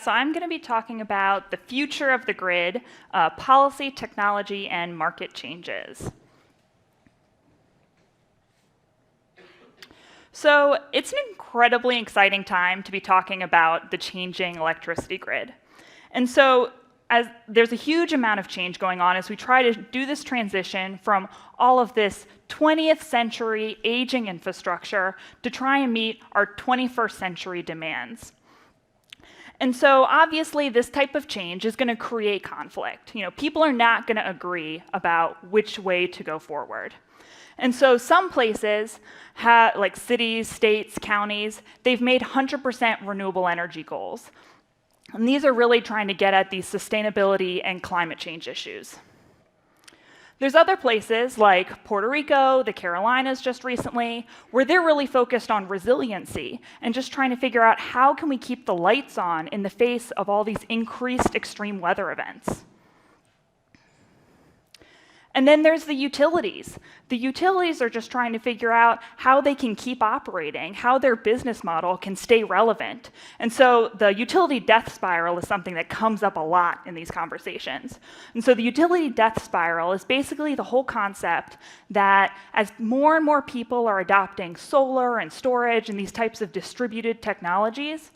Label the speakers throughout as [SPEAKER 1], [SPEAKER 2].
[SPEAKER 1] So I'm going to be talking about the future of the grid, policy, technology, and market changes. So it's an incredibly exciting time to be talking about the changing electricity grid. And so as there's a huge amount of change going on as we try to do this transition from all of this 20th century aging infrastructure to try and meet our 21st century demands. And so obviously this type of change is going to create conflict. People are not going to agree about which way to go forward. And so some places, like cities, states, counties, they've made 100% renewable energy goals. And these are really trying to get at these sustainability and climate change issues. There's other places like Puerto Rico, the Carolinas just recently, where they're really focused on resiliency and just trying to figure out how can we keep the lights on in the face of all these increased extreme weather events. And then there's the utilities. The utilities are just trying to figure out how they can keep operating, how their business model can stay relevant. And so the utility death spiral is something that comes up a lot in these conversations. And so the utility death spiral is basically the whole concept that as more and more people are adopting solar and storage and these types of distributed technologies,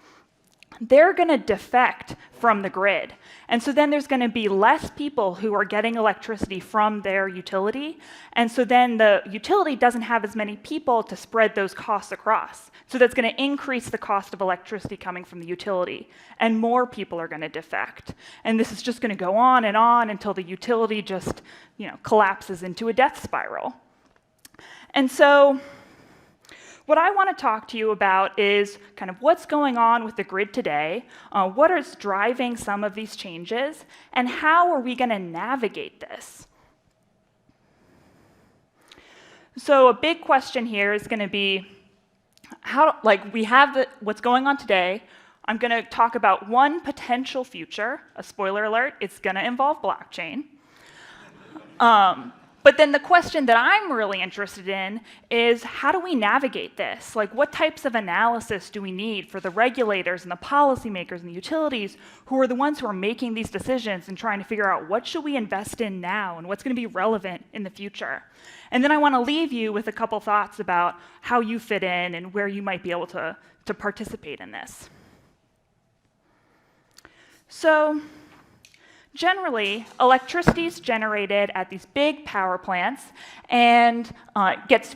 [SPEAKER 1] they're going to defect from the grid. And so then there's going to be less people who are getting electricity from their utility. And so then the utility doesn't have as many people to spread those costs across. So that's going to increase the cost of electricity coming from the utility. And more people are going to defect. And this is just going to go on until the utility just collapses into a death spiral. And so what I want to talk to you about is kind of what's going on with the grid today, what is driving some of these changes, and how are we going to navigate this? So a big question here is going to be, we have what's going on today. I'm going to talk about one potential future. A spoiler alert, it's going to involve blockchain. But then the question that I'm really interested in is how do we navigate this? What types of analysis do we need for the regulators and the policymakers and the utilities who are the ones who are making these decisions and trying to figure out what should we invest in now and what's going to be relevant in the future? And then I want to leave you with a couple thoughts about how you fit in and where you might be able to participate in this. So generally, electricity is generated at these big power plants and gets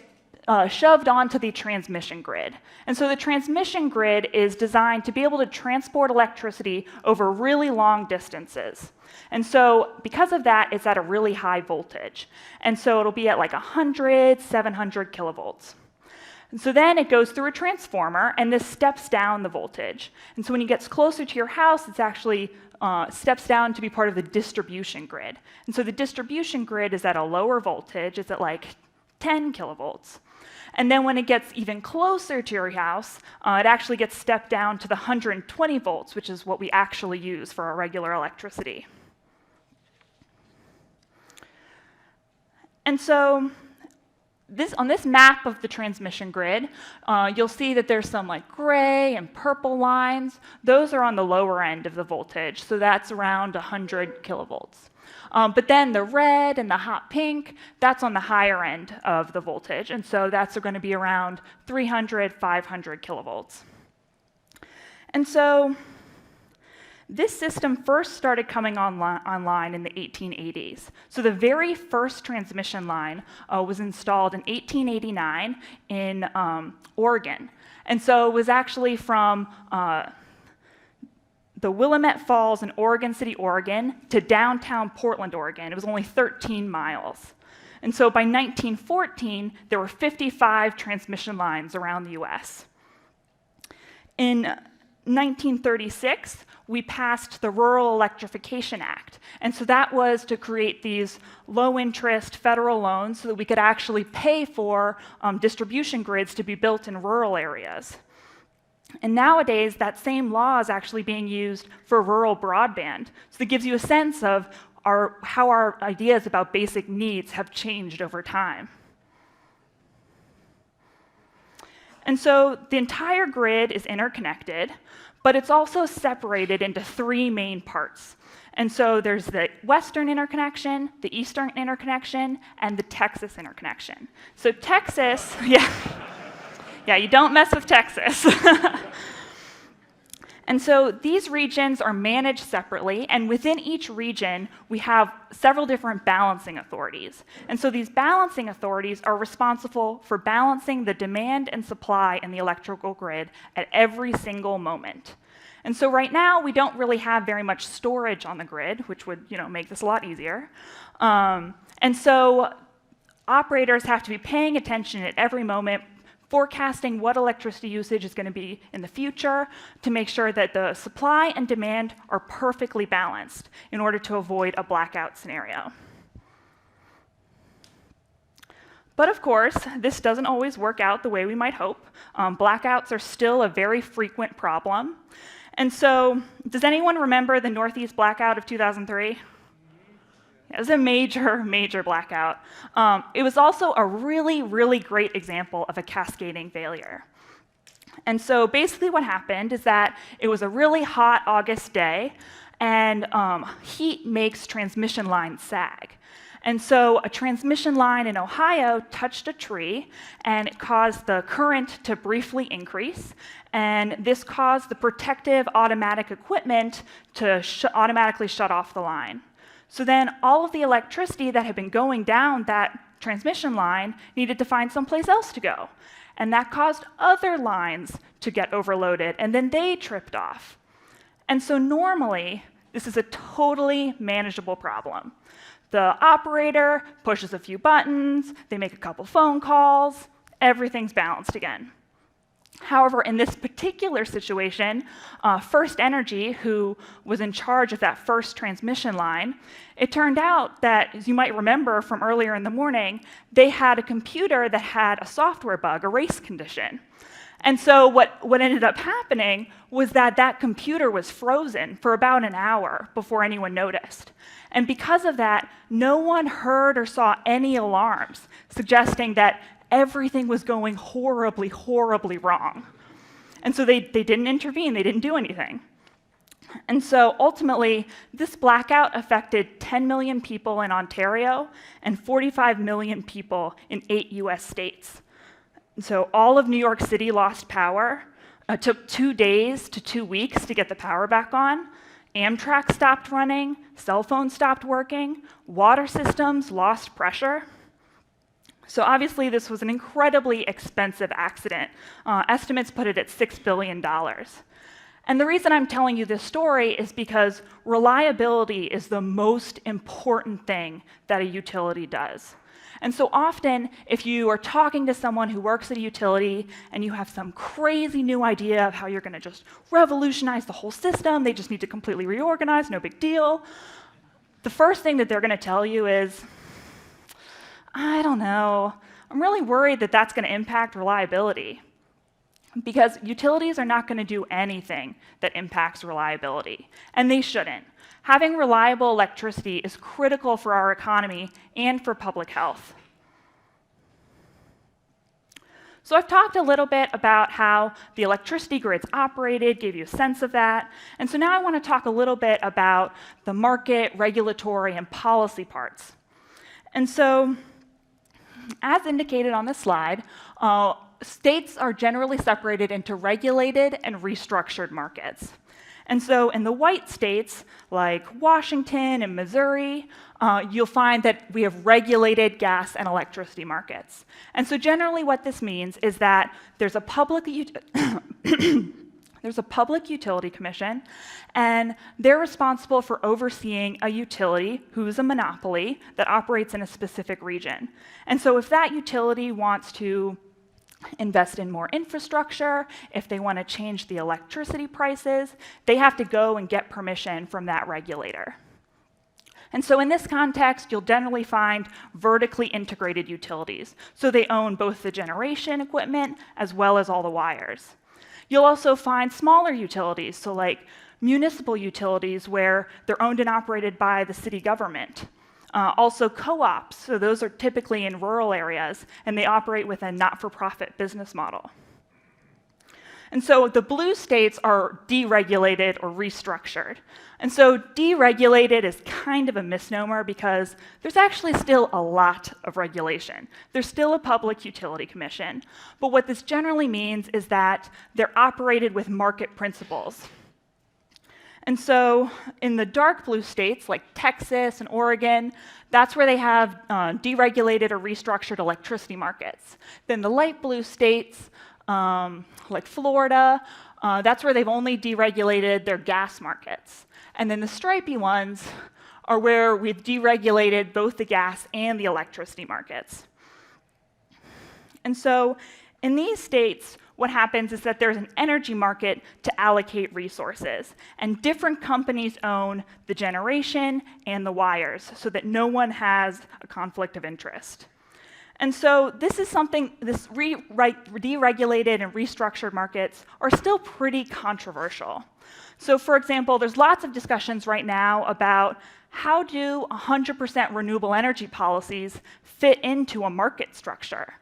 [SPEAKER 1] shoved onto the transmission grid. And so the transmission grid is designed to be able to transport electricity over really long distances. And so because of that, it's at a really high voltage. And so it'll be at like 100, 700 kilovolts. And so then it goes through a transformer, and this steps down the voltage. And so when it gets closer to your house, it's actually steps down to be part of the distribution grid. And so the distribution grid is at a lower voltage. It's at like 10 kilovolts. And then when it gets even closer to your house, it actually gets stepped down to the 120 volts, which is what we actually use for our regular electricity. And so on this map of the transmission grid, you'll see that there's some gray and purple lines. Those are on the lower end of the voltage, so that's around 100 kilovolts. But then the red and the hot pink, that's on the higher end of the voltage, and so that's going to be around 300, 500 kilovolts. And so this system first started coming online in the 1880s. So the very first transmission line was installed in 1889 in Oregon. And so it was actually from the Willamette Falls in Oregon City, Oregon, to downtown Portland, Oregon. It was only 13 miles. And so by 1914, there were 55 transmission lines around the US. In 1936, we passed the Rural Electrification Act. And so that was to create these low-interest federal loans so that we could actually pay for distribution grids to be built in rural areas. And nowadays, that same law is actually being used for rural broadband. So it gives you a sense of how our ideas about basic needs have changed over time. And so the entire grid is interconnected, but it's also separated into three main parts. And so there's the Western interconnection, the Eastern interconnection, and the Texas interconnection. So Texas, yeah, you don't mess with Texas. And so these regions are managed separately, and within each region, we have several different balancing authorities. And so these balancing authorities are responsible for balancing the demand and supply in the electrical grid at every single moment. And so right now, we don't really have very much storage on the grid, which would make this a lot easier. And so operators have to be paying attention at every moment, forecasting what electricity usage is going to be in the future to make sure that the supply and demand are perfectly balanced in order to avoid a blackout scenario. But of course, this doesn't always work out the way we might hope. Blackouts are still a very frequent problem. And so, does anyone remember the Northeast blackout of 2003? It was a major, major blackout. It was also a really, really great example of a cascading failure. And so basically what happened is that it was a really hot August day, and heat makes transmission lines sag. And so a transmission line in Ohio touched a tree, and it caused the current to briefly increase. And this caused the protective automatic equipment to automatically shut off the line. So then all of the electricity that had been going down that transmission line needed to find someplace else to go. And that caused other lines to get overloaded, and then they tripped off. And so normally, this is a totally manageable problem. The operator pushes a few buttons, they make a couple phone calls, everything's balanced again. However, in this particular situation, First Energy, who was in charge of that first transmission line, it turned out that, as you might remember from earlier in the morning, they had a computer that had a software bug, a race condition. And so what ended up happening was that that computer was frozen for about an hour before anyone noticed. And because of that, no one heard or saw any alarms, suggesting that everything was going horribly, horribly wrong. And so they didn't intervene, they didn't do anything. And so ultimately, this blackout affected 10 million people in Ontario and 45 million people in 8 US states. And so all of New York City lost power. It took 2 days to 2 weeks to get the power back on. Amtrak stopped running, cell phones stopped working, water systems lost pressure. So obviously, this was an incredibly expensive accident. Estimates put it at $6 billion. And the reason I'm telling you this story is because reliability is the most important thing that a utility does. And so often, if you are talking to someone who works at a utility and you have some crazy new idea of how you're going to just revolutionize the whole system, they just need to completely reorganize, no big deal, the first thing that they're going to tell you is, I don't know, I'm really worried that that's going to impact reliability. Because utilities are not going to do anything that impacts reliability, and they shouldn't. Having reliable electricity is critical for our economy and for public health. So I've talked a little bit about how the electricity grids operated, gave you a sense of that. And so now I want to talk a little bit about the market, regulatory, and policy parts. And so, as indicated on this slide, states are generally separated into regulated and restructured markets. And so in the white states, like Washington and Missouri, you'll find that we have regulated gas and electricity markets. And so generally what this means is that there's a public utility commission, and they're responsible for overseeing a utility who's a monopoly that operates in a specific region. And so if that utility wants to invest in more infrastructure, if they want to change the electricity prices, they have to go and get permission from that regulator. And so in this context, you'll generally find vertically integrated utilities. So they own both the generation equipment as well as all the wires. You'll also find smaller utilities, so like municipal utilities where they're owned and operated by the city government. Also co-ops, so those are typically in rural areas, and they operate with a not-for-profit business model. And so the blue states are deregulated or restructured. And so deregulated is kind of a misnomer because there's actually still a lot of regulation. There's still a public utility commission. But what this generally means is that they're operated with market principles. And so in the dark blue states, like Texas and Oregon, that's where they have deregulated or restructured electricity markets. Then the light blue states, like Florida, that's where they've only deregulated their gas markets. And then the stripy ones are where we've deregulated both the gas and the electricity markets. And so in these states, what happens is that there's an energy market to allocate resources, and different companies own the generation and the wires so that no one has a conflict of interest. And so this is something, deregulated and restructured markets are still pretty controversial. So for example, there's lots of discussions right now about how do 100% renewable energy policies fit into a market structure.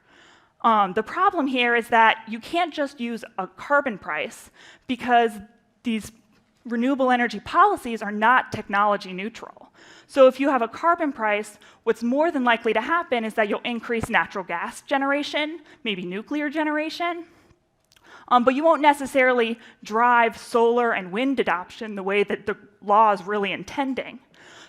[SPEAKER 1] The problem here is that you can't just use a carbon price because these renewable energy policies are not technology neutral. So if you have a carbon price, what's more than likely to happen is that you'll increase natural gas generation, maybe nuclear generation, but you won't necessarily drive solar and wind adoption the way that the law is really intending.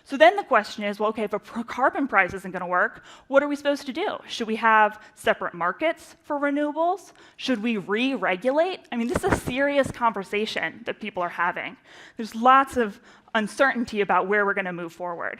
[SPEAKER 1] So then the question is, well, okay, if a carbon price isn't going to work, what are we supposed to do? Should we have separate markets for renewables? Should we re-regulate? I mean, this is a serious conversation that people are having. There's lots of uncertainty about where we're going to move forward.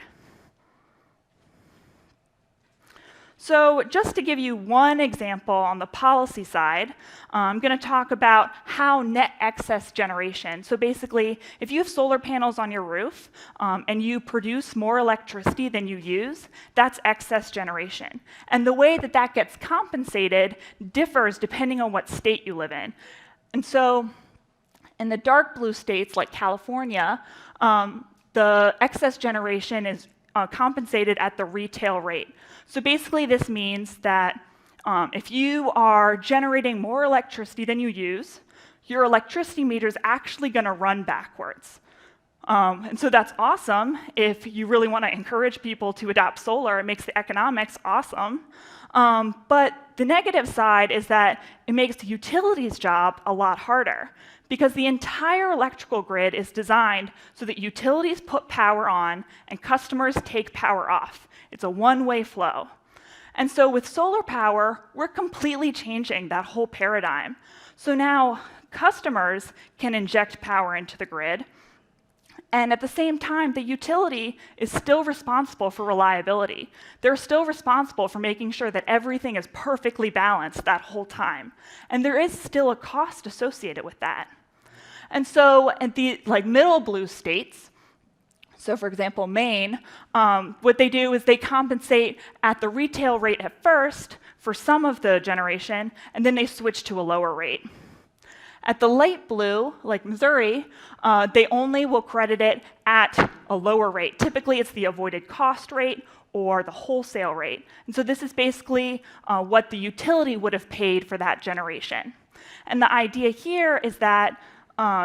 [SPEAKER 1] So just to give you one example on the policy side, I'm going to talk about how net excess generation. So basically, if you have solar panels on your roof and you produce more electricity than you use, that's excess generation. And the way that that gets compensated differs depending on what state you live in. And so in the dark blue states like California, the excess generation is compensated at the retail rate. So basically this means that if you are generating more electricity than you use, your electricity meter is actually going to run backwards. And so that's awesome if you really want to encourage people to adopt solar. It makes the economics awesome. But the negative side is that it makes the utilities job a lot harder because the entire electrical grid is designed so that utilities put power on and customers take power off. It's a one-way flow. And so with solar power, we're completely changing that whole paradigm. So now customers can inject power into the grid, and at the same time, the utility is still responsible for reliability. They're still responsible for making sure that everything is perfectly balanced that whole time. And there is still a cost associated with that. And so at the middle blue states, so for example, Maine, what they do is they compensate at the retail rate at first for some of the generation, and then they switch to a lower rate. At the light blue, like Missouri, they only will credit it at a lower rate. Typically, it's the avoided cost rate or the wholesale rate. And so this is basically what the utility would have paid for that generation. And the idea here is that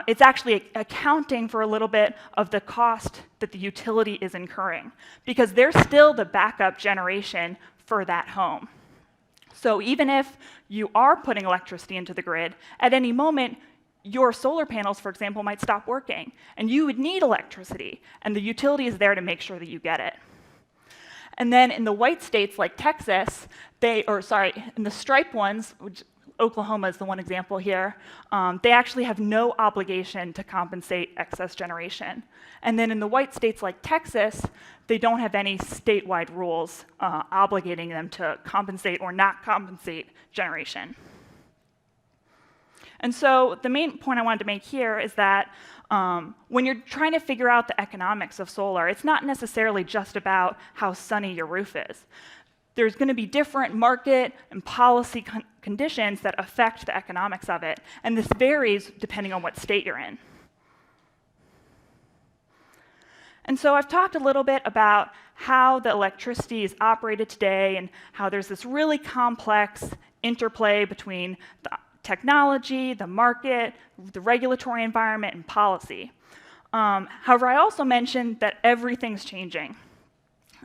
[SPEAKER 1] it's actually accounting for a little bit of the cost that the utility is incurring, because they're still the backup generation for that home. So even if you are putting electricity into the grid, at any moment, your solar panels, for example, might stop working, and you would need electricity, and the utility is there to make sure that you get it. And then in the white states like Texas, in the striped ones, which Oklahoma is the one example here, they actually have no obligation to compensate excess generation. And then in the white states like Texas, they don't have any statewide rules obligating them to compensate or not compensate generation. And so the main point I wanted to make here is that when you're trying to figure out the economics of solar, it's not necessarily just about how sunny your roof is. There's going to be different market and policy conditions that affect the economics of it, and this varies depending on what state you're in. And so I've talked a little bit about how the electricity is operated today and how there's this really complex interplay between the technology, the market, the regulatory environment, and policy. However, I also mentioned that everything's changing.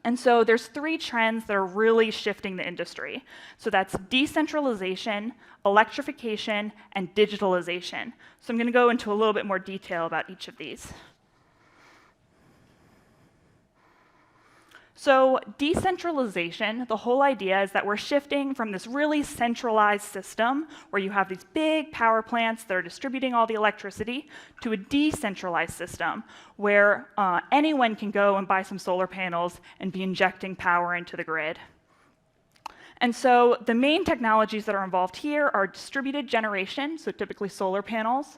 [SPEAKER 1] And so there's 3 trends that are really shifting the industry. So that's decentralization, electrification, and digitalization. So I'm going to go into a little bit more detail about each of these. So decentralization, the whole idea is that we're shifting from this really centralized system where you have these big power plants that are distributing all the electricity to a decentralized system where anyone can go and buy some solar panels and be injecting power into the grid. And so the main technologies that are involved here are distributed generation, so typically solar panels,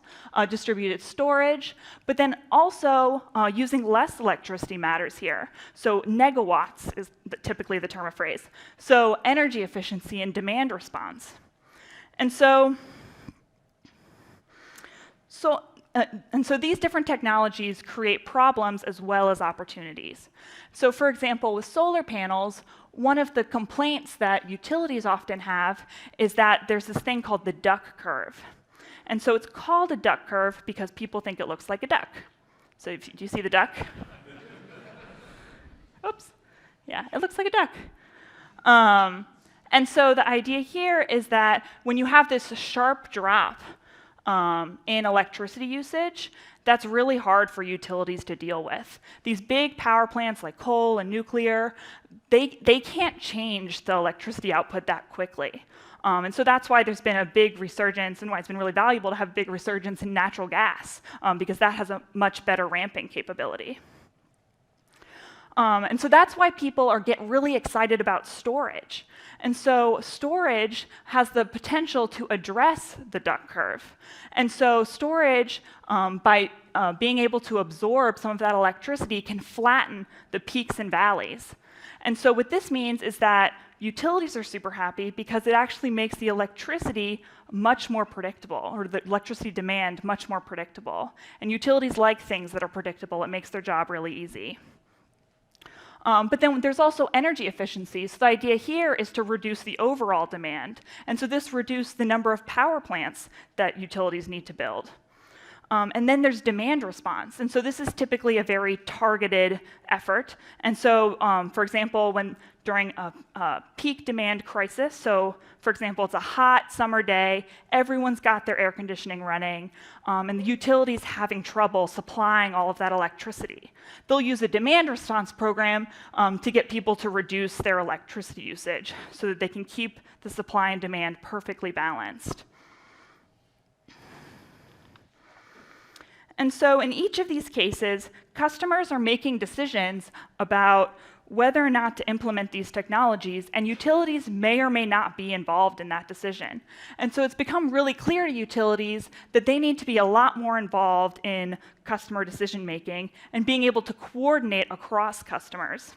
[SPEAKER 1] distributed storage, but then also using less electricity matters here. So negawatts is typically the term of phrase. So energy efficiency and demand response. And so these different technologies create problems as well as opportunities. So for example, with solar panels, one of the complaints that utilities often have is that there's this thing called the duck curve. And so it's called a duck curve because people think it looks like a duck. So do you see the duck? Oops. Yeah, it looks like a duck. And so the idea here is that when you have this sharp drop in electricity usage, that's really hard for utilities to deal with. These big power plants like coal and nuclear, they can't change the electricity output that quickly. And so that's why there's been a big resurgence and why it's been really valuable to have a big resurgence in natural gas, because that has a much better ramping capability. And so that's why people get really excited about storage. And so storage has the potential to address the duck curve. And so storage, by being able to absorb some of that electricity, can flatten the peaks and valleys. And so what this means is that utilities are super happy because it actually makes the electricity much more predictable, or the electricity demand much more predictable. And utilities like things that are predictable. It makes their job really easy. But then there's also energy efficiency. So the idea here is to reduce the overall demand. And so this reduces the number of power plants that utilities need to build. And then there's demand response. And so this is typically a very targeted effort. And so, for example, during a peak demand crisis, so for example, it's a hot summer day, everyone's got their air conditioning running, and the utility's having trouble supplying all of that electricity. They'll use a demand response program to get people to reduce their electricity usage so that they can keep the supply and demand perfectly balanced. And so in each of these cases, customers are making decisions about whether or not to implement these technologies, and utilities may or may not be involved in that decision. And so it's become really clear to utilities that they need to be a lot more involved in customer decision making and being able to coordinate across customers.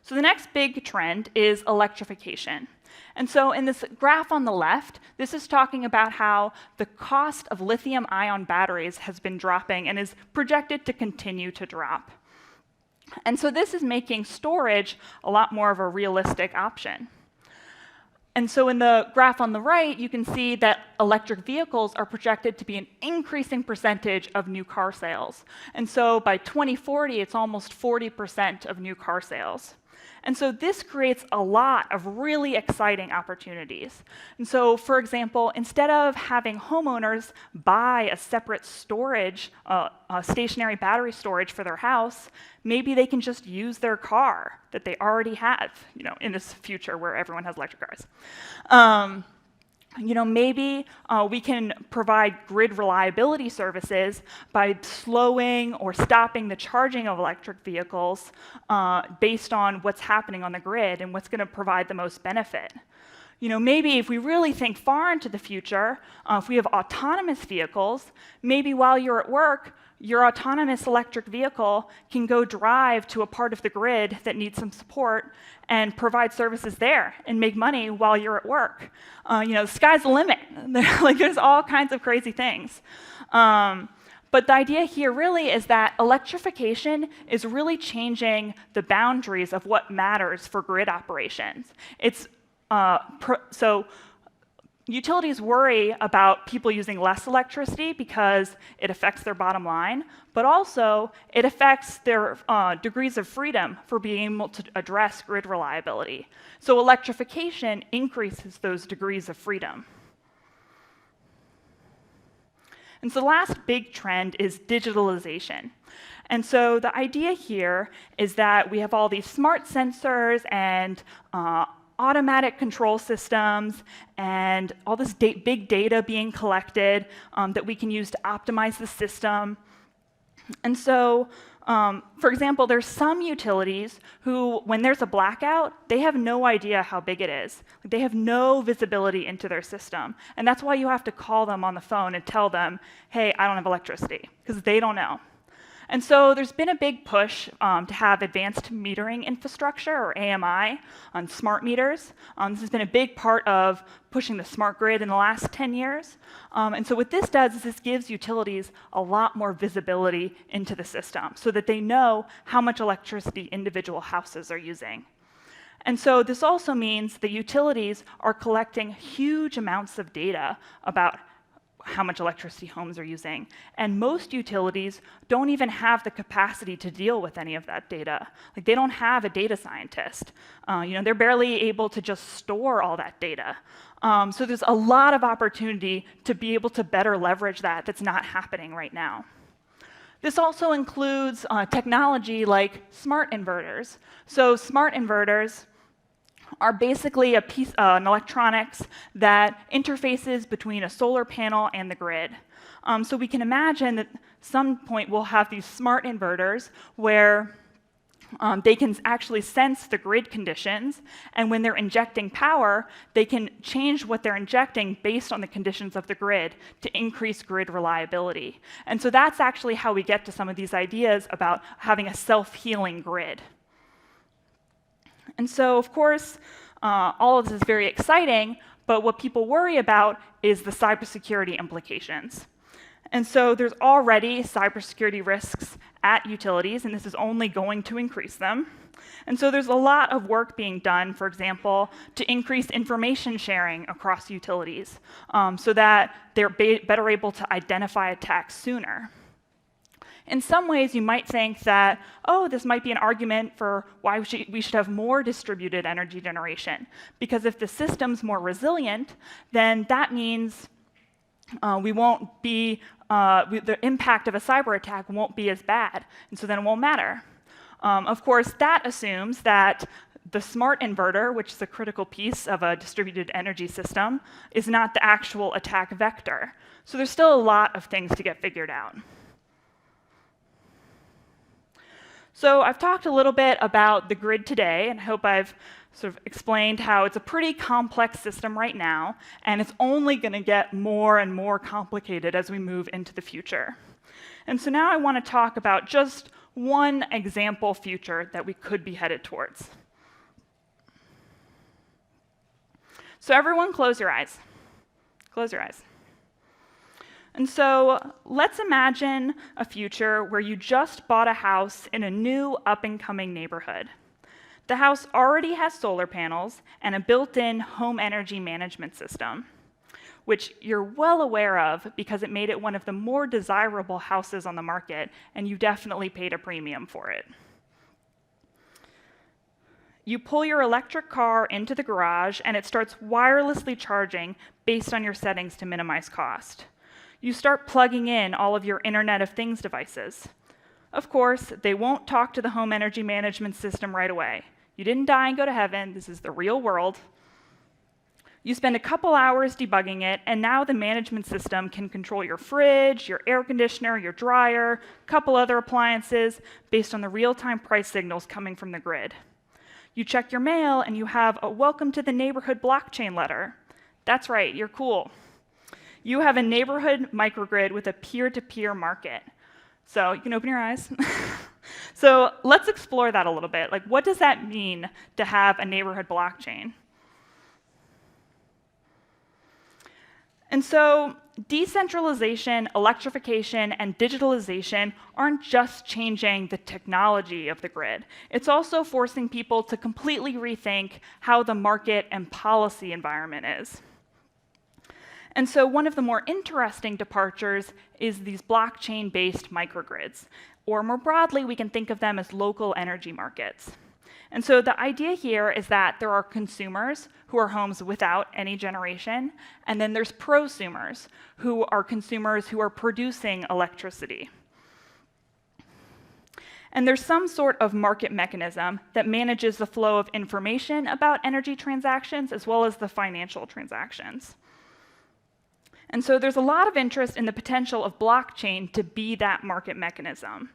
[SPEAKER 1] So the next big trend is electrification. And so in this graph on the left, this is talking about how the cost of lithium-ion batteries has been dropping and is projected to continue to drop. And so this is making storage a lot more of a realistic option. And so in the graph on the right, you can see that electric vehicles are projected to be an increasing percentage of new car sales. And so by 2040, it's almost 40% of new car sales. And so this creates a lot of really exciting opportunities. And so, for example, instead of having homeowners buy a separate storage, stationary battery storage for their house, maybe they can just use their car that they already have, in this future where everyone has electric cars. Maybe we can provide grid reliability services by slowing or stopping the charging of electric vehicles based on what's happening on the grid and what's going to provide the most benefit. Maybe if we really think far into the future, if we have autonomous vehicles, maybe while you're at work, your autonomous electric vehicle can go drive to a part of the grid that needs some support and provide services there and make money while you're at work. The sky's the limit. There's all kinds of crazy things. But the idea here really is that electrification is really changing the boundaries of what matters for grid operations. It's so utilities worry about people using less electricity because it affects their bottom line, but also it affects their degrees of freedom for being able to address grid reliability. So electrification increases those degrees of freedom. And so the last big trend is digitalization. And so the idea here is that we have all these smart sensors and automatic control systems and all this big data being collected that we can use to optimize the system. And so, for example, there's some utilities who, when there's a blackout, they have no idea how big it is. They have no visibility into their system. And that's why you have to call them on the phone and tell them, hey, I don't have electricity, because they don't know. And so there's been a big push to have advanced metering infrastructure, or AMI, on smart meters. This has been a big part of pushing the smart grid in the last 10 years. And so what this does is this gives utilities a lot more visibility into the system so that they know how much electricity individual houses are using. And so this also means the utilities are collecting huge amounts of data about how much electricity homes are using. And most utilities don't even have the capacity to deal with any of that data. Like, they don't have a data scientist. They're barely able to just store all that data. So there's a lot of opportunity to be able to better leverage that that's not happening right now. This also includes technology like smart inverters. So smart inverters are basically an electronics that interfaces between a solar panel and the grid. So we can imagine that at some point we'll have these smart inverters where they can actually sense the grid conditions, and when they're injecting power, they can change what they're injecting based on the conditions of the grid to increase grid reliability. And so that's actually how we get to some of these ideas about having a self-healing grid. And so, of course, all of this is very exciting, but what people worry about is the cybersecurity implications. And so there's already cybersecurity risks at utilities, and this is only going to increase them. And so there's a lot of work being done, for example, to increase information sharing across utilities so that they're better able to identify attacks sooner. In some ways, you might think that, oh, this might be an argument for why we should have more distributed energy generation. Because if the system's more resilient, then that means we won't be, the impact of a cyber attack won't be as bad, and so then it won't matter. Of course, that assumes that the smart inverter, which is a critical piece of a distributed energy system, is not the actual attack vector. So there's still a lot of things to get figured out. So I've talked a little bit about the grid today, and I hope I've sort of explained how it's a pretty complex system right now, and it's only going to get more and more complicated as we move into the future. And so now I want to talk about just one example future that we could be headed towards. So everyone close your eyes. Close your eyes. And so let's imagine a future where you just bought a house in a new up-and-coming neighborhood. The house already has solar panels and a built-in home energy management system, which you're well aware of because it made it one of the more desirable houses on the market, and you definitely paid a premium for it. You pull your electric car into the garage, and it starts wirelessly charging based on your settings to minimize cost. You start plugging in all of your Internet of Things devices. Of course, they won't talk to the home energy management system right away. You didn't die and go to heaven. This is the real world. You spend a couple hours debugging it, and now the management system can control your fridge, your air conditioner, your dryer, a couple other appliances based on the real-time price signals coming from the grid. You check your mail, and you have a welcome to the neighborhood blockchain letter. That's right, you're cool. You have a neighborhood microgrid with a peer-to-peer market. So you can open your eyes. So let's explore that a little bit. Like, what does that mean to have a neighborhood blockchain? And so decentralization, electrification, and digitalization aren't just changing the technology of the grid. It's also forcing people to completely rethink how the market and policy environment is. And so one of the more interesting departures is these blockchain-based microgrids, or more broadly, we can think of them as local energy markets. And so the idea here is that there are consumers who are homes without any generation, and then there's prosumers who are consumers who are producing electricity. And there's some sort of market mechanism that manages the flow of information about energy transactions as well as the financial transactions. And so there's a lot of interest in the potential of blockchain to be that market mechanism.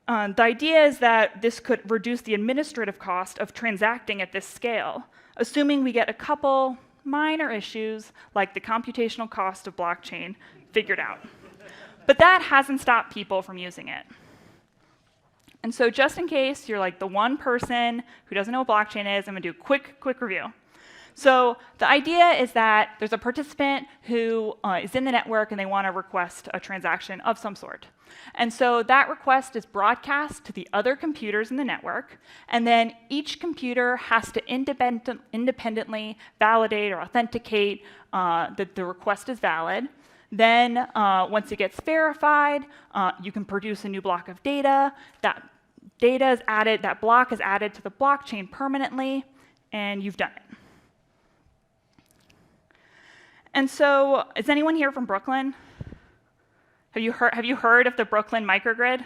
[SPEAKER 1] The idea is that this could reduce the administrative cost of transacting at this scale, assuming we get a couple minor issues like the computational cost of blockchain figured out. But that hasn't stopped people from using it. And so just in case you're like the one person who doesn't know what blockchain is, I'm going to do a quick review. So the idea is that there's a participant who is in the network and they want to request a transaction of some sort. And so that request is broadcast to the other computers in the network, and then each computer has to independently validate or authenticate that the request is valid. Then once it gets verified, you can produce a new block of data. That data is added, that block is added to the blockchain permanently, and you've done it. And so, is anyone here from Brooklyn? Have you heard of the Brooklyn microgrid?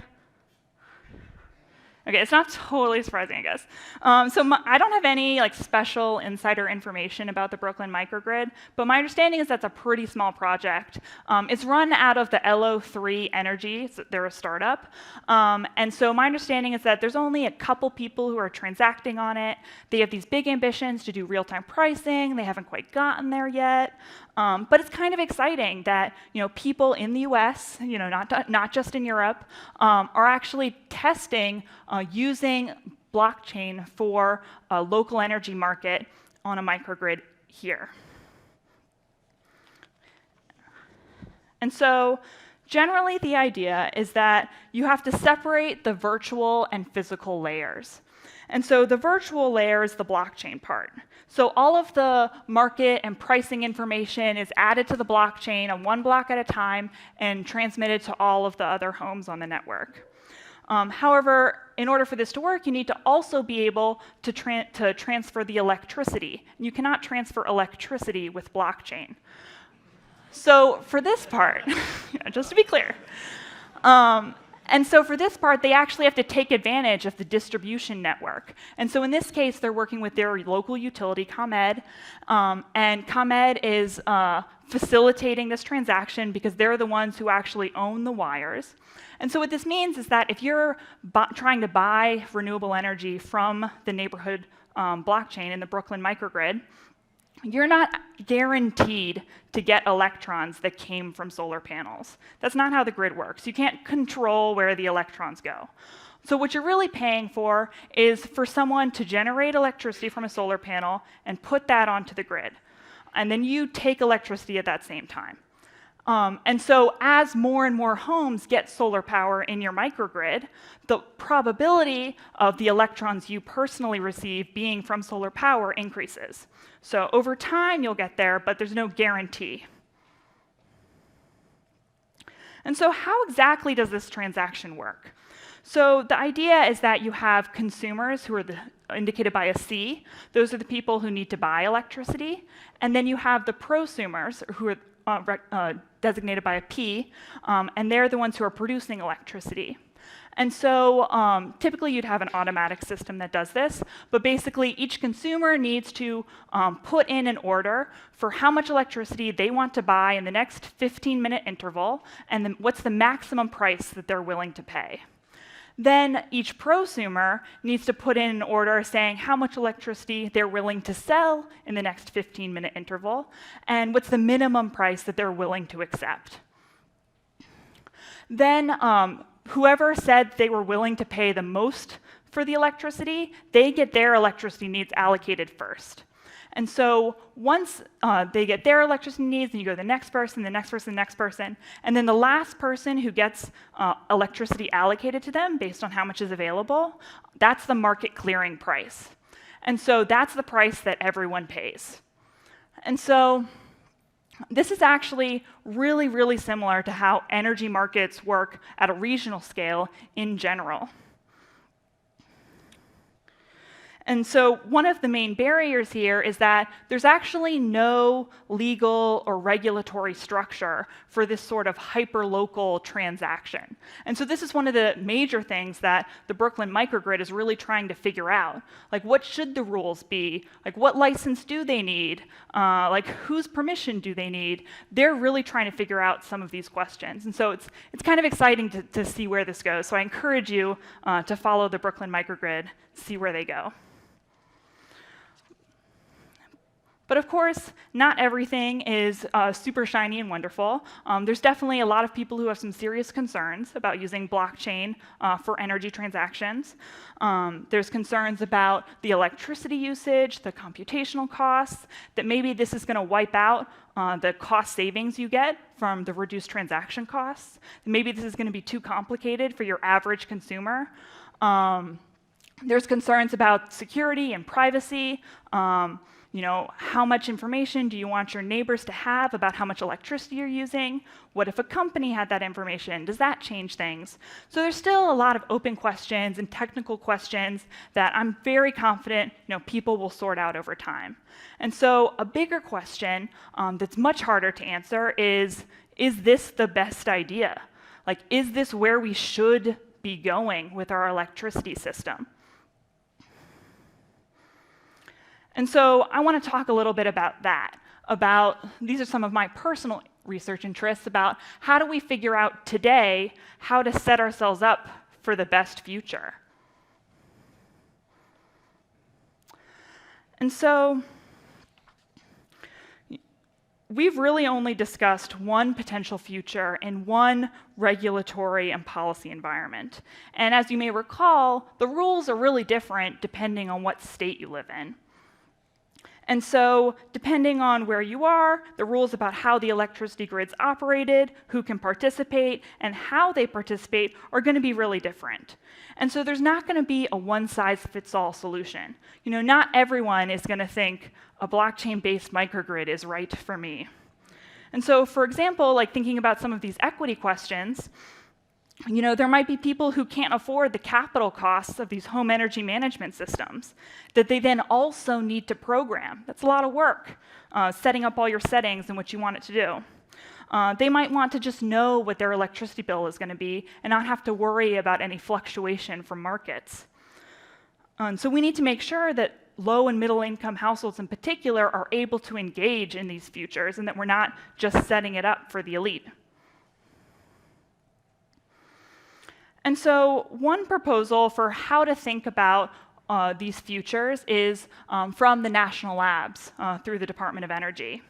[SPEAKER 1] Okay, it's not totally surprising, I guess. I don't have any special insider information about the Brooklyn microgrid, but my understanding is that's a pretty small project. It's run out of the LO3 Energy. They're a startup. And so my understanding is that there's only a couple people who are transacting on it. They have these big ambitions to do real-time pricing. They haven't quite gotten there yet. But it's kind of exciting that people in the US, not just in Europe, are actually testing using blockchain for a local energy market on a microgrid here. And so generally the idea is that you have to separate the virtual and physical layers. And so the virtual layer is the blockchain part. So all of the market and pricing information is added to the blockchain on one block at a time and transmitted to all of the other homes on the network. However, in order for this to work, you need to also be able to transfer the electricity. You cannot transfer electricity with blockchain. So for this part, just to be clear, and so for this part, they actually have to take advantage of the distribution network. And so in this case, they're working with their local utility, ComEd, and ComEd is facilitating this transaction because they're the ones who actually own the wires. And so what this means is that if you're trying to buy renewable energy from the neighborhood blockchain in the Brooklyn microgrid, you're not guaranteed to get electrons that came from solar panels. That's not how the grid works. You can't control where the electrons go. So what you're really paying for is for someone to generate electricity from a solar panel and put that onto the grid. And then you take electricity at that same time. And so as more and more homes get solar power in your microgrid, the probability of the electrons you personally receive being from solar power increases. So over time, you'll get there, but there's no guarantee. And so how exactly does this transaction work? So the idea is that you have consumers who are indicated by a C. Those are the people who need to buy electricity. And then you have the prosumers, who are designated by a P, and they're the ones who are producing electricity. And so typically you'd have an automatic system that does this, but basically each consumer needs to put in an order for how much electricity they want to buy in the next 15-minute interval, and then what's the maximum price that they're willing to pay. Then each prosumer needs to put in an order saying how much electricity they're willing to sell in the next 15-minute interval, and what's the minimum price that they're willing to accept. Then whoever said they were willing to pay the most for the electricity, they get their electricity needs allocated first. And so once they get their electricity needs, then you go to the next person, the next person, the next person, and then the last person who gets electricity allocated to them based on how much is available, that's the market clearing price. And so that's the price that everyone pays. And so this is actually really, really similar to how energy markets work at a regional scale in general. And so one of the main barriers here is that there's actually no legal or regulatory structure for this sort of hyperlocal transaction. And so this is one of the major things that the Brooklyn microgrid is really trying to figure out. Like, what should the rules be? Like, what license do they need? Like, whose permission do they need? They're really trying to figure out some of these questions. And so it's kind of exciting to see where this goes. So I encourage you to follow the Brooklyn microgrid, see where they go. But of course, not everything is super shiny and wonderful. There's definitely a lot of people who have some serious concerns about using blockchain for energy transactions. There's concerns about the electricity usage, the computational costs, that maybe this is going to wipe out the cost savings you get from the reduced transaction costs. Maybe this is going to be too complicated for your average consumer. There's concerns about security and privacy. You know, how much information do you want your neighbors to have about how much electricity you're using? What if a company had that information? Does that change things? So there's still a lot of open questions and technical questions that I'm very confident, people will sort out over time. And so a bigger question that's much harder to answer is this the best idea? Like, is this where we should be going with our electricity system? And so I want to talk a little bit about that, these are some of my personal research interests about how do we figure out today how to set ourselves up for the best future. And so we've really only discussed one potential future in one regulatory and policy environment. And as you may recall, the rules are really different depending on what state you live in. And so depending on where you are, the rules about how the electricity grid's operated, who can participate, and how they participate are going to be really different. And so there's not going to be a one-size-fits-all solution. Not everyone is going to think a blockchain-based microgrid is right for me. And so, for example, like thinking about some of these equity questions, there might be people who can't afford the capital costs of these home energy management systems that they then also need to program. That's a lot of work, setting up all your settings and what you want it to do. They might want to just know what their electricity bill is going to be and not have to worry about any fluctuation from markets. So we need to make sure that low and middle income households in particular are able to engage in these futures and that we're not just setting it up for the elite. And so one proposal for how to think about these futures is from the national labs through the Department of Energy.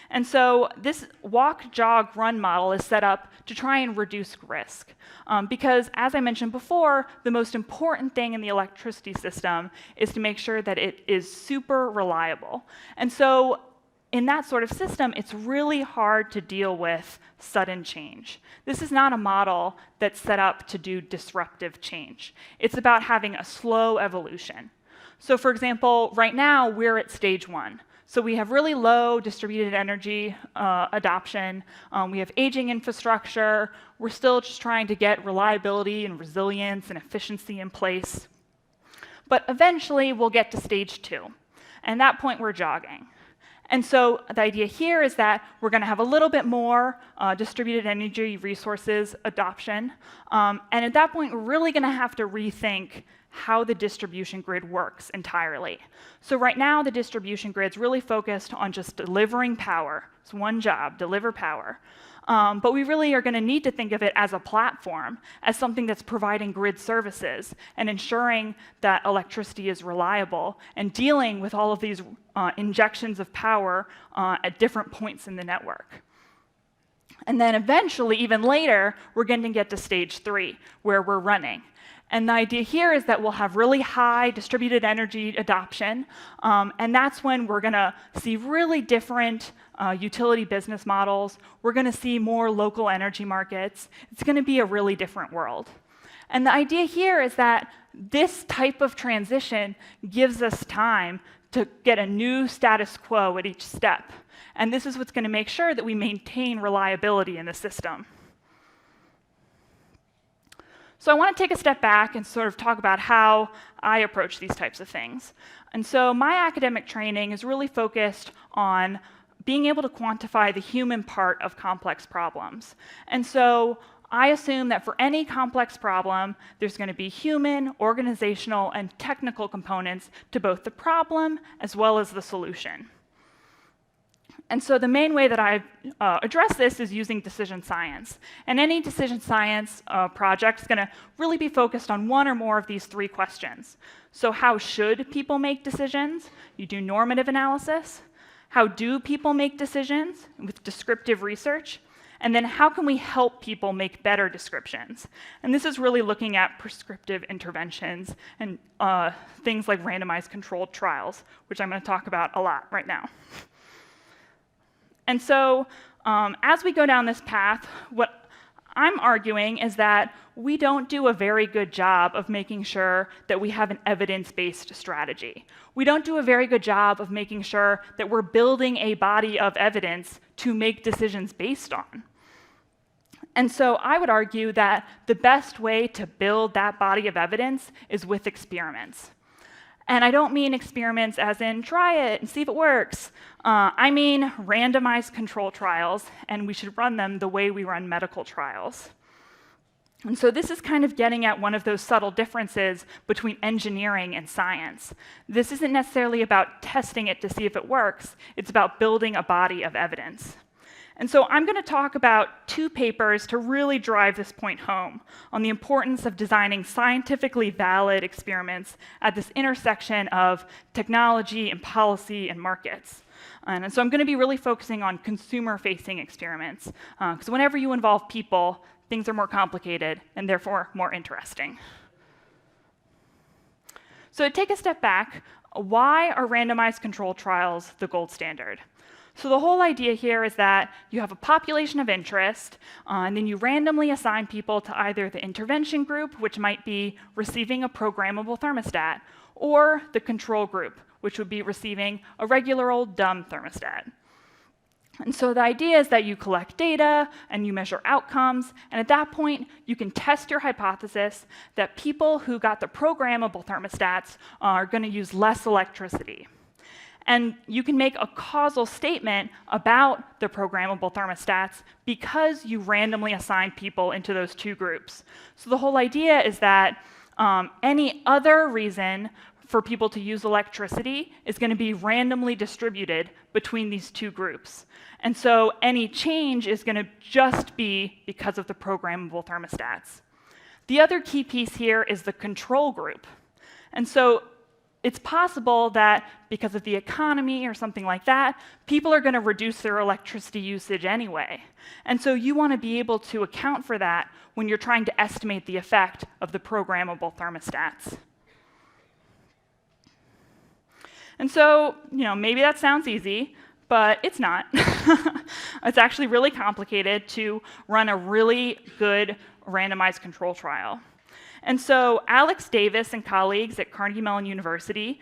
[SPEAKER 1] And so this walk, jog, run model is set up to try and reduce risk. Because as I mentioned before, the most important thing in the electricity system is to make sure that it is super reliable. And so in that sort of system, it's really hard to deal with sudden change. This is not a model that's set up to do disruptive change. It's about having a slow evolution. So for example, right now, we're at stage 1. So we have really low distributed energy adoption. We have aging infrastructure. We're still just trying to get reliability and resilience and efficiency in place. But eventually, we'll get to stage 2. And at that point, we're jogging. And so the idea here is that we're going to have a little bit more distributed energy resources adoption. And at that point, we're really going to have to rethink how the distribution grid works entirely. So right now, the distribution grid's really focused on just delivering power. It's one job, deliver power. But we really are going to need to think of it as a platform, as something that's providing grid services and ensuring that electricity is reliable and dealing with all of these injections of power at different points in the network. And then eventually, even later, we're going to get to stage 3, where we're running. And the idea here is that we'll have really high distributed energy adoption, and that's when we're going to see really different utility business models. We're going to see more local energy markets. It's going to be a really different world. And the idea here is that this type of transition gives us time to get a new status quo at each step. And this is what's going to make sure that we maintain reliability in the system. So I want to take a step back and sort of talk about how I approach these types of things. And so my academic training is really focused on being able to quantify the human part of complex problems. And so I assume that for any complex problem, there's going to be human, organizational, and technical components to both the problem as well as the solution. And so the main way that I address this is using decision science. And any decision science project is going to really be focused on one or more of these three questions. So how should people make decisions? You do normative analysis. How do people make decisions with descriptive research? And then how can we help people make better descriptions? And this is really looking at prescriptive interventions and things like randomized controlled trials, which I'm going to talk about a lot right now. And so as we go down this path, what I'm arguing is that we don't do a very good job of making sure that we have an evidence-based strategy. We don't do a very good job of making sure that we're building a body of evidence to make decisions based on. And so I would argue that the best way to build that body of evidence is with experiments. And I don't mean experiments as in try it and see if it works. I mean randomized control trials, and we should run them the way we run medical trials. And so this is kind of getting at one of those subtle differences between engineering and science. This isn't necessarily about testing it to see if it works. It's about building a body of evidence. And so I'm going to talk about two papers to really drive this point home on the importance of designing scientifically valid experiments at this intersection of technology and policy and markets. And so I'm going to be really focusing on consumer-facing experiments, because whenever you involve people, things are more complicated and therefore more interesting. So to take a step back, why are randomized controlled trials the gold standard? So the whole idea here is that you have a population of interest, and then you randomly assign people to either the intervention group, which might be receiving a programmable thermostat, or the control group, which would be receiving a regular old dumb thermostat. And so the idea is that you collect data and you measure outcomes, and at that point, you can test your hypothesis that people who got the programmable thermostats are going to use less electricity. And you can make a causal statement about the programmable thermostats because you randomly assign people into those two groups. So the whole idea is that any other reason for people to use electricity is going to be randomly distributed between these two groups. And so any change is going to just be because of the programmable thermostats. The other key piece here is the control group. And so it's possible that because of the economy or something like that, people are going to reduce their electricity usage anyway. And so you want to be able to account for that when you're trying to estimate the effect of the programmable thermostats. And so, maybe that sounds easy, but it's not. It's actually really complicated to run a really good randomized control trial. And so Alex Davis and colleagues at Carnegie Mellon University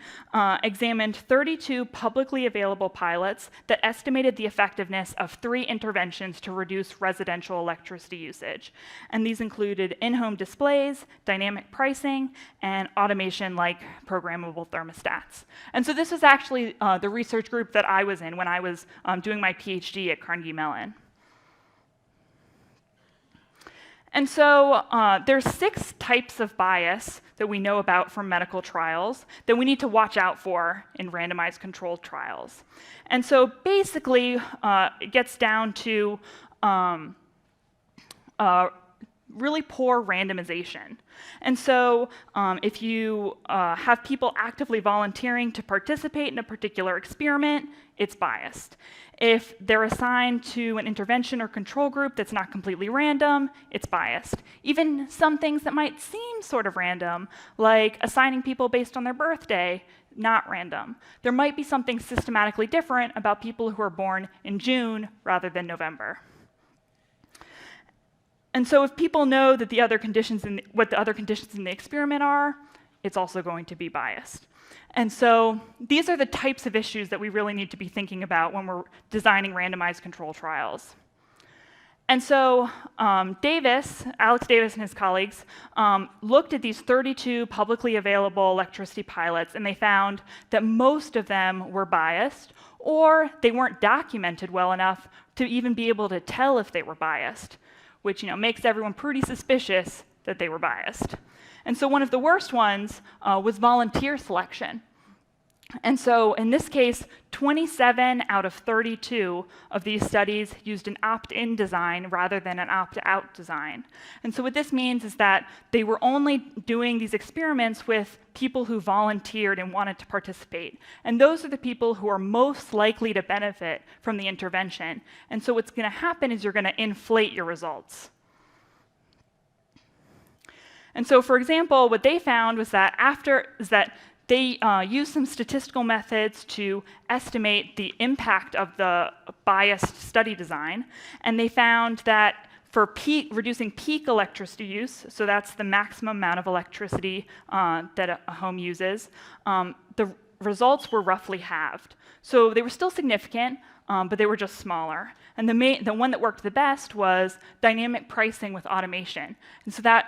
[SPEAKER 1] examined 32 publicly available pilots that estimated the effectiveness of 3 interventions to reduce residential electricity usage. And these included in-home displays, dynamic pricing, and automation like programmable thermostats. And so this was actually the research group that I was in when I was doing my PhD at Carnegie Mellon. And so there's 6 types of bias that we know about from medical trials that we need to watch out for in randomized controlled trials. And so basically, it gets down to really poor randomization. And so if you have people actively volunteering to participate in a particular experiment, it's biased. If they're assigned to an intervention or control group that's not completely random, it's biased. Even some things that might seem sort of random, like assigning people based on their birthday, not random. There might be something systematically different about people who are born in June rather than November. And so if people know that what the other conditions in the experiment are, it's also going to be biased. And so these are the types of issues that we really need to be thinking about when we're designing randomized control trials. And so Alex Davis and his colleagues looked at these 32 publicly available electricity pilots, and they found that most of them were biased, or they weren't documented well enough to even be able to tell if they were biased, which makes everyone pretty suspicious that they were biased. And so one of the worst ones was volunteer selection. And so in this case, 27 out of 32 of these studies used an opt-in design rather than an opt-out design. And so what this means is that they were only doing these experiments with people who volunteered and wanted to participate. And those are the people who are most likely to benefit from the intervention. And so what's going to happen is you're going to inflate your results. And so, for example, what they found was that they used some statistical methods to estimate the impact of the biased study design, and they found that for reducing peak electricity use, so that's the maximum amount of electricity that a home uses, the results were roughly halved. So they were still significant, but they were just smaller. And the one that worked the best was dynamic pricing with automation. And so that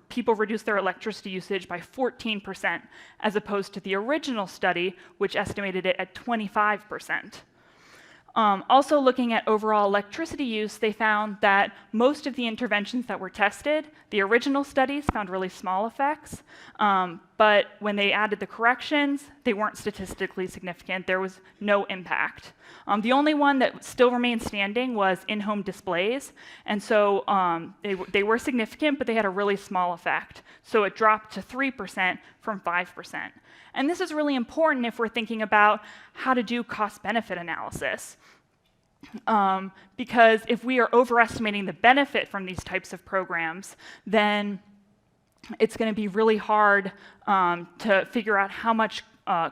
[SPEAKER 1] people reduced their electricity usage by 14%, as opposed to the original study, which estimated it at 25%. Also looking at overall electricity use, they found that most of the interventions that were tested, the original studies found really small effects, but when they added the corrections, they weren't statistically significant. There was no impact. The only one that still remained standing was in-home displays, and so they were significant, but they had a really small effect. So it dropped to 3% from 5%. And this is really important if we're thinking about how to do cost-benefit analysis. Because if we are overestimating the benefit from these types of programs, then it's going to be really hard to figure out how much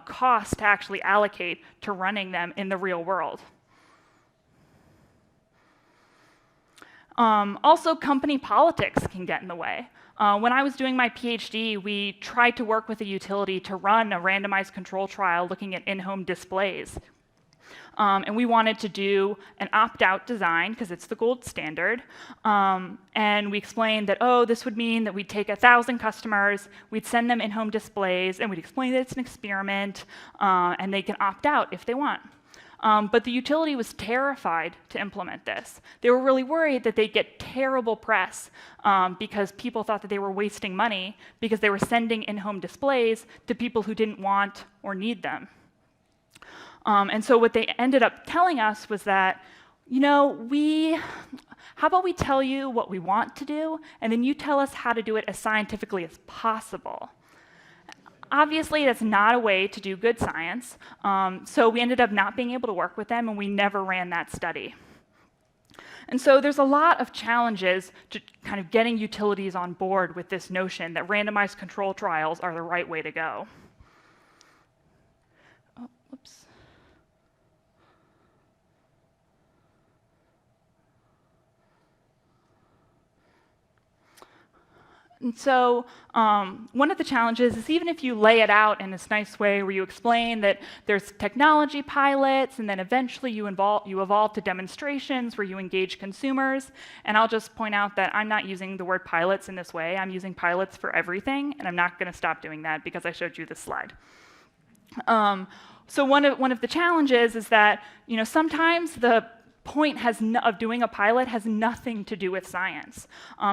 [SPEAKER 1] cost to actually allocate to running them in the real world. Also, company politics can get in the way. When I was doing my PhD, we tried to work with a utility to run a randomized control trial looking at in-home displays. And we wanted to do an opt-out design because it's the gold standard. And we explained that, this would mean that we'd take 1,000 customers, we'd send them in-home displays, and we'd explain that it's an experiment, and they can opt out if they want. But the utility was terrified to implement this. They were really worried that they'd get terrible press because people thought that they were wasting money because they were sending in-home displays to people who didn't want or need them. And so what they ended up telling us was that, how about we tell you what we want to do, and then you tell us how to do it as scientifically as possible. Obviously, that's not a way to do good science, so we ended up not being able to work with them, and we never ran that study. And so there's a lot of challenges to kind of getting utilities on board with this notion that randomized control trials are the right way to go. Oh, whoops. And so one of the challenges is even if you lay it out in this nice way where you explain that there's technology pilots and then eventually you evolve to demonstrations where you engage consumers, and I'll just point out that I'm not using the word pilots in this way. I'm using pilots for everything, and I'm not going to stop doing that because I showed you this slide. So one of the challenges is that sometimes the point of doing a pilot has nothing to do with science.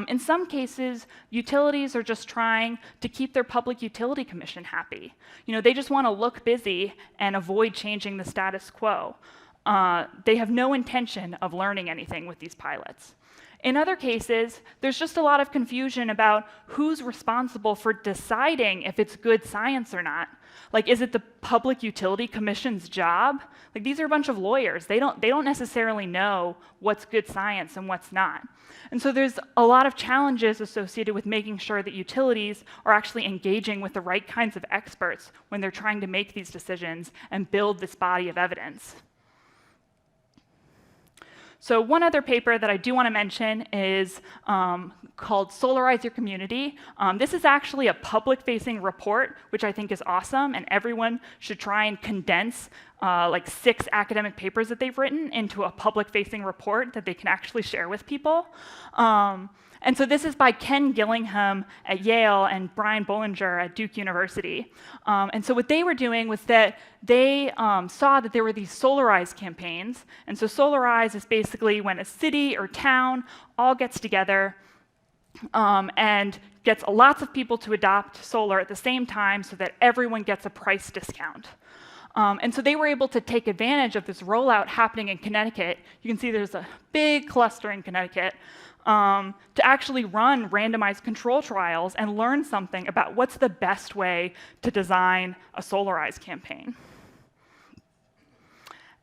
[SPEAKER 1] In some cases, utilities are just trying to keep their public utility commission happy. They just want to look busy and avoid changing the status quo. They have no intention of learning anything with these pilots. In other cases, there's just a lot of confusion about who's responsible for deciding if it's good science or not. Like, is it the Public Utility Commission's job? Like, these are a bunch of lawyers. They don't necessarily know what's good science and what's not. And so there's a lot of challenges associated with making sure that utilities are actually engaging with the right kinds of experts when they're trying to make these decisions and build this body of evidence. So one other paper that I do want to mention is called Solarize Your Community. This is actually a public-facing report, which I think is awesome, and everyone should try and condense like 6 academic papers that they've written into a public-facing report that they can actually share with people. And so this is by Ken Gillingham at Yale and Brian Bollinger at Duke University. And so what they were doing was that they saw that there were these Solarize campaigns. And so Solarize is basically when a city or town all gets together and gets lots of people to adopt solar at the same time so that everyone gets a price discount. And so they were able to take advantage of this rollout happening in Connecticut. You can see there's a big cluster in Connecticut. To actually run randomized control trials and learn something about what's the best way to design a Solarize campaign.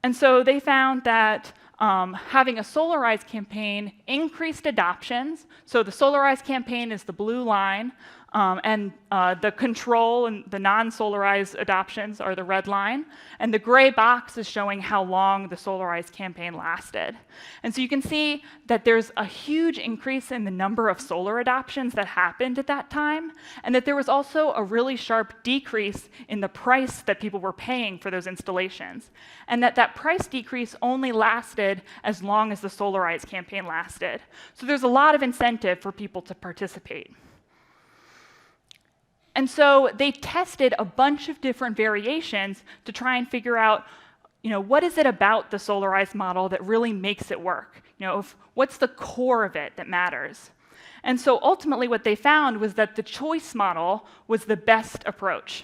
[SPEAKER 1] And so they found that having a Solarize campaign increased adoptions. So the Solarize campaign is the blue line, and the control and the non-Solarize adoptions are the red line. And the gray box is showing how long the Solarize campaign lasted. And so you can see that there's a huge increase in the number of solar adoptions that happened at that time, and that there was also a really sharp decrease in the price that people were paying for those installations. And that price decrease only lasted as long as the Solarize campaign lasted. So there's a lot of incentive for people to participate. And so they tested a bunch of different variations to try and figure out, what is it about the Solarize model that really makes it work? What's the core of it that matters? And so ultimately what they found was that the choice model was the best approach.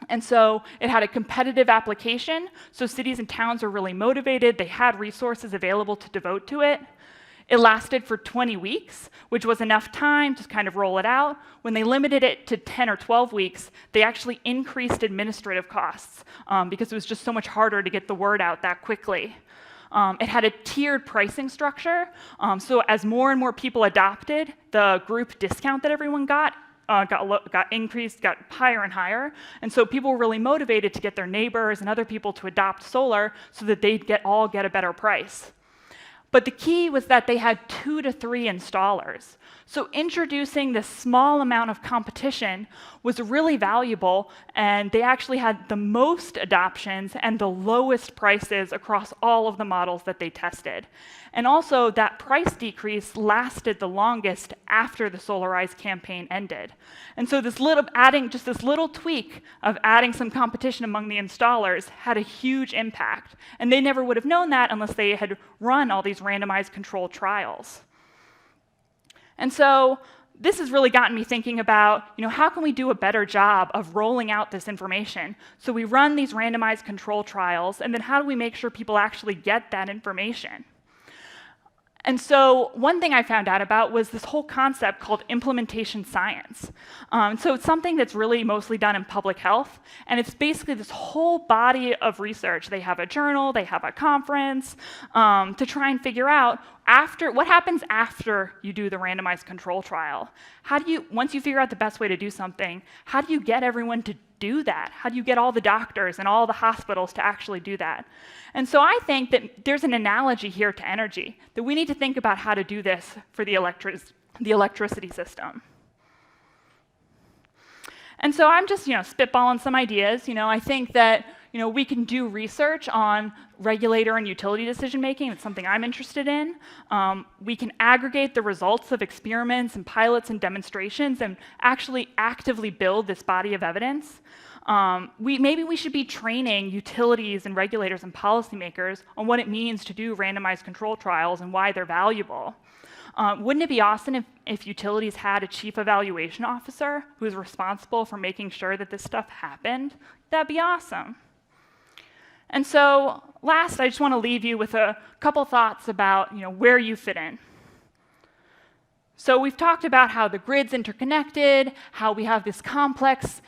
[SPEAKER 1] And so it had a competitive application, so cities and towns were really motivated. They had resources available to devote to it. It lasted for 20 weeks, which was enough time to kind of roll it out. When they limited it to 10 or 12 weeks, they actually increased administrative costs because it was just so much harder to get the word out that quickly. It had a tiered pricing structure, so as more and more people adopted, the group discount that everyone got increased, got higher and higher. And so people were really motivated to get their neighbors and other people to adopt solar so that they'd all get a better price. But the key was that they had 2 to 3 installers. So introducing this small amount of competition was really valuable, and they actually had the most adoptions and the lowest prices across all of the models that they tested. And also, that price decrease lasted the longest after the Solarize campaign ended. And so this little tweak of adding some competition among the installers had a huge impact. And they never would have known that unless they had run all these randomized controlled trials. And so this has really gotten me thinking about, how can we do a better job of rolling out this information? So we run these randomized control trials, and then how do we make sure people actually get that information? And so one thing I found out about was this whole concept called implementation science. So it's something that's really mostly done in public health, and it's basically this whole body of research. They have a journal, they have a conference, to try and figure out what happens after you do the randomized control trial. Once you figure out the best way to do something, how do you get everyone to do that? How do you get all the doctors and all the hospitals to actually do that? And so I think that there's an analogy here to energy, that we need to think about how to do this for the electricity system. And so I'm just spitballing some ideas. I think that we can do research on regulator and utility decision making. It's something I'm interested in. We can aggregate the results of experiments and pilots and demonstrations and actually actively build this body of evidence. Maybe we should be training utilities and regulators and policymakers on what it means to do randomized control trials and why they're valuable. Wouldn't it be awesome if utilities had a chief evaluation officer who was responsible for making sure that this stuff happened? That'd be awesome. And so last, I just want to leave you with a couple thoughts about where you fit in. So we've talked about how the grid's interconnected, how we have this complex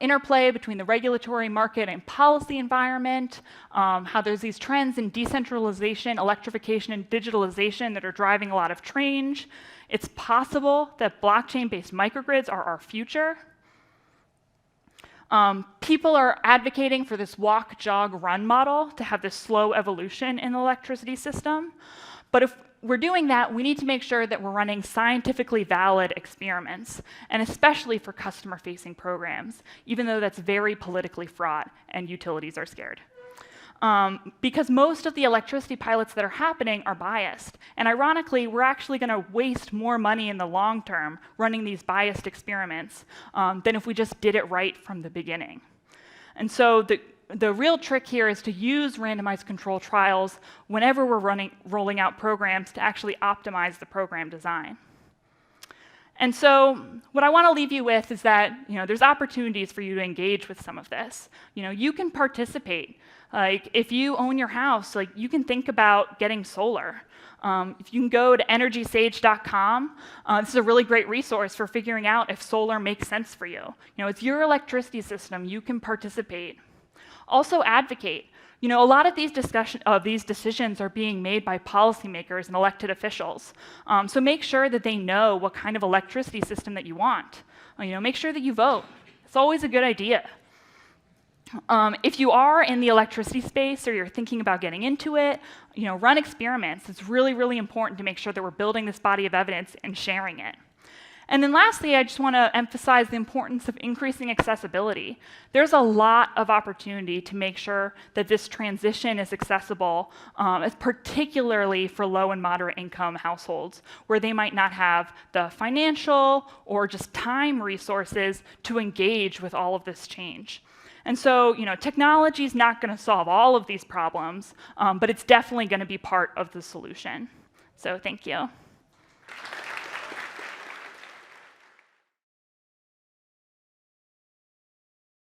[SPEAKER 1] interplay between the regulatory, market, and policy environment, how there's these trends in decentralization, electrification, and digitalization that are driving a lot of change. It's possible that blockchain-based microgrids are our future. People are advocating for this walk, jog, run model to have this slow evolution in the electricity system. But if we're doing that, we need to make sure that we're running scientifically valid experiments, and especially for customer-facing programs, even though that's very politically fraught and utilities are scared. Because most of the electricity pilots that are happening are biased. And ironically, we're actually going to waste more money in the long term running these biased experiments than if we just did it right from the beginning. And so the real trick here is to use randomized control trials whenever we're rolling out programs to actually optimize the program design. And so what I want to leave you with is that there's opportunities for you to engage with some of this. You can participate. Like if you own your house, you can think about getting solar. If you can go to energysage.com, this is a really great resource for figuring out if solar makes sense for you. It's your electricity system. You can participate. Also advocate. A lot of these decisions are being made by policymakers and elected officials. So make sure that they know what kind of electricity system that you want. Make sure that you vote. It's always a good idea. If you are in the electricity space or you're thinking about getting into it, run experiments. It's really, really important to make sure that we're building this body of evidence and sharing it. And then lastly, I just want to emphasize the importance of increasing accessibility. There's a lot of opportunity to make sure that this transition is accessible, particularly for low and moderate income households, where they might not have the financial or just time resources to engage with all of this change. And so, technology is not going to solve all of these problems, but it's definitely going to be part of the solution. So thank you.